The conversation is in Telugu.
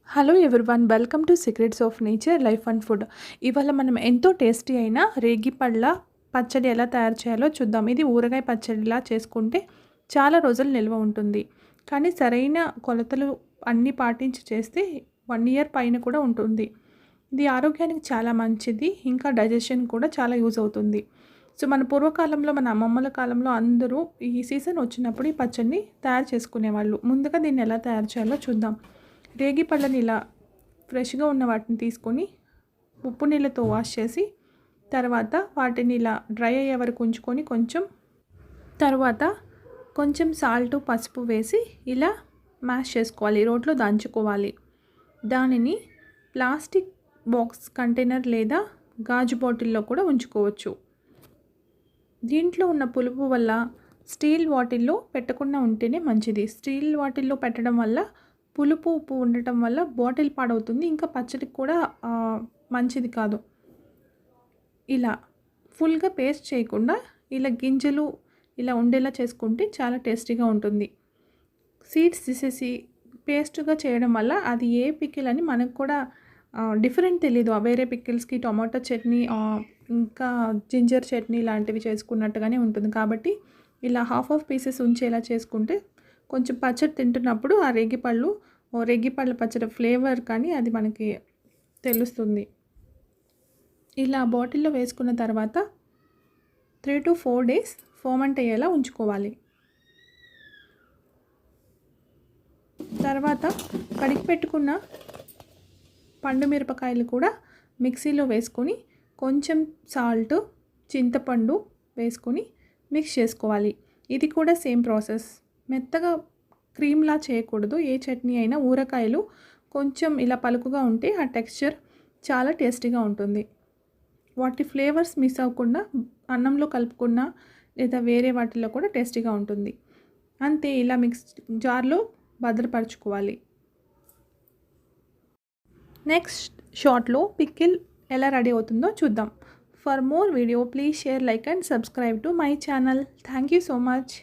Hello everyone, welcome to secrets of nature life and food. ఇవాళ మనం ఎంతో టేస్టీ అయిన రేగి పళ్ళ పచ్చడి ఎలా తయారు చేయాలో చూద్దాం. ఇది ఊరగాయ పచ్చడిలా చేసుకుంటే చాలా రోజులు నిల్వ ఉంటుంది. కానీ సరైన కొలతలు అన్నీ పాటించి చేస్తే 1 ఇయర్ పైన కూడా ఉంటుంది. ఇది ఆరోగ్యానికి చాలా మంచిది, ఇంకా డైజెషన్ కూడా చాలా యూజ్ అవుతుంది. సో మన పూర్వకాలంలో మన అమ్మమ్మల కాలంలో అందరూ ఈ సీజన్ వచ్చినప్పుడు ఈ పచ్చడిని తయారు చేసుకునేవాళ్ళు. ముందుగా దీన్ని ఎలా తయారు చేయాలో చూద్దాం. రేగి పళ్ళని ఇలా ఫ్రెష్గా ఉన్న వాటిని తీసుకొని ఉప్పు నీళ్ళతో వాష్ చేసి తర్వాత వాటిని ఇలా డ్రై అయ్యే వరకు ఉంచుకొని తర్వాత కొంచెం సాల్ట్ పసుపు వేసి ఇలా మ్యాష్ చేసుకోవాలి, రోట్లో దంచుకోవాలి. దానిని ప్లాస్టిక్ బాక్స్ కంటైనర్ లేదా గాజు బాటిల్లో కూడా ఉంచుకోవచ్చు. దీంట్లో ఉన్న పులుపు వల్ల స్టీల్ వాటిల్లో పెట్టకుండా ఉంటేనే మంచిది. స్టీల్ వాటిల్లో పెట్టడం వల్ల పులుపు ఉప్పు ఉండటం వల్ల బాటిల్ పాడవుతుంది, ఇంకా పచ్చడికి కూడా మంచిది కాదు. ఇలా ఫుల్గా పేస్ట్ చేయకుండా ఇలా గింజలు ఇలా ఉండేలా చేసుకుంటే చాలా టేస్టీగా ఉంటుంది. సీడ్స్ తీసేసి పేస్ట్గా చేయడం వల్ల అది ఏ పికిల్ అని మనకు కూడా డిఫరెంట్ తెలీదు. వేరే పికిల్స్కి టొమాటో చట్నీ ఇంకా జింజర్ చట్నీ లాంటివి చేసుకున్నట్టుగానే ఉంటుంది. కాబట్టి ఇలా హాఫ్ పీసెస్ ఉంచేలా చేసుకుంటే కొంచెం పచ్చడి తింటున్నప్పుడు ఆ రేగిపళ్ళ పచ్చడి ఫ్లేవర్ కానీ అది మనకి తెలుస్తుంది. ఇలా బాటిల్లో వేసుకున్న తర్వాత 3 to 4 days ఫర్మెంట్ అయ్యేలా ఉంచుకోవాలి. తర్వాత కడిగి పెట్టుకున్న పండు మిరపకాయలు కూడా మిక్సీలో వేసుకొని కొంచెం సాల్ట్, చింతపండు వేసుకొని మిక్స్ చేసుకోవాలి. ఇది కూడా సేమ్ ప్రాసెస్. మెత్తగా క్రీమ్లా చేయకూడదు. ఏ చట్నీ అయినా ఊరకాయలు కొంచెం ఇలా పలుకుగా ఉంటే ఆ టెక్స్చర్ చాలా టేస్టీగా ఉంటుంది. వాటి ఫ్లేవర్స్ మిస్ అవ్వకుండా అన్నంలో కలుపుకున్న లేదా వేరే వాటిల్లో కూడా టేస్టీగా ఉంటుంది. అంతే, ఇలా మిక్స్ జార్లో భద్రపరచుకోవాలి. నెక్స్ట్ షార్ట్లో పికిల్ ఎలా రెడీ అవుతుందో చూద్దాం. For more video please share, like and subscribe to my channel. Thank you so much.